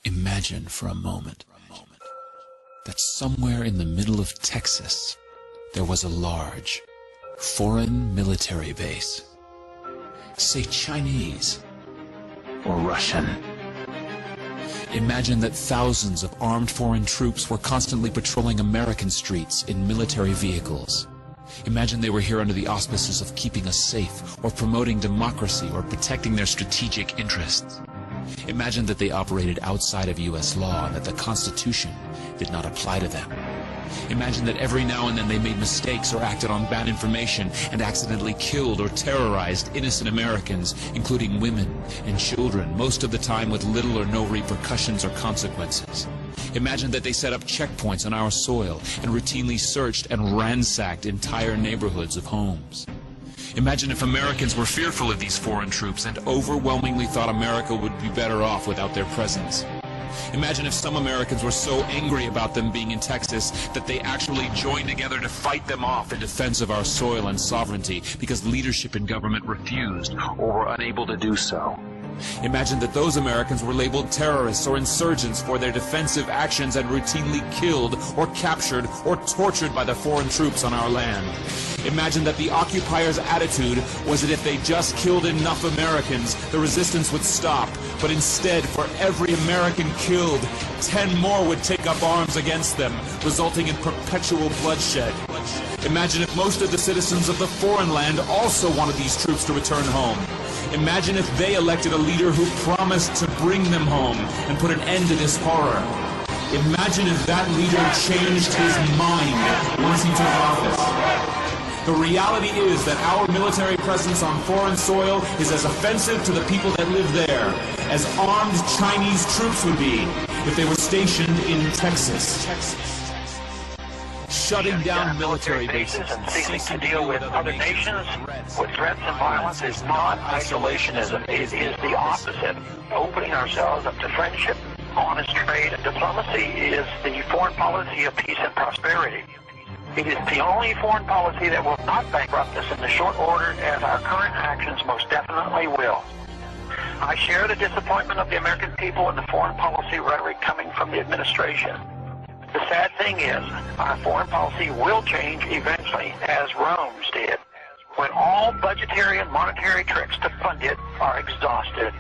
Imagine for a moment that somewhere in the middle of Texas there was a large foreign military base, say Chinese or Russian. Imagine that thousands of armed foreign troops were constantly patrolling American streets in military vehicles. Imagine they were here under the auspices of keeping us safe, or promoting democracy, or protecting their strategic interests. Imagine that they operated outside of U.S. law and that the Constitution did not apply to them. Imagine that every now and then they made mistakes or acted on bad information and accidentally killed or terrorized innocent Americans, including women and children, most of the time with little or no repercussions or consequences. Imagine that they set up checkpoints on our soil and routinely searched and ransacked entire neighborhoods of homes. Imagine if Americans were fearful of these foreign troops and overwhelmingly thought America would be better off without their presence. Imagine if some Americans were so angry about them being in Texas that they actually joined together to fight them off in defense of our soil and sovereignty because leadership in government refused or were unable to do so. Imagine that those Americans were labeled terrorists or insurgents for their defensive actions and routinely killed or captured or tortured by the foreign troops on our land. Imagine that the occupiers' attitude was that if they just killed enough Americans, the resistance would stop. But instead, for every American killed, 10 more would take up arms against them, resulting in perpetual bloodshed. Imagine if most of the citizens of the foreign land also wanted these troops to return home. Imagine if they elected a leader who promised to bring them home and put an end to this horror. Imagine if that leader changed his mind once he took office. The reality is that our military presence on foreign soil is as offensive to the people that live there as armed Chinese troops would be if they were stationed in Texas. Shutting down military bases and ceasing to deal with other nations with threats and violence is not isolationism. It is the opposite. Opening ourselves up to friendship, honest trade, and diplomacy is the foreign policy of peace and prosperity. It is the only foreign policy that will not bankrupt us in the short order, as our current actions most definitely will. I share the disappointment of the American people in the foreign policy rhetoric coming from the administration. The sad thing is, our foreign policy will change eventually, as Rome's did, when all budgetary and monetary tricks to fund it are exhausted.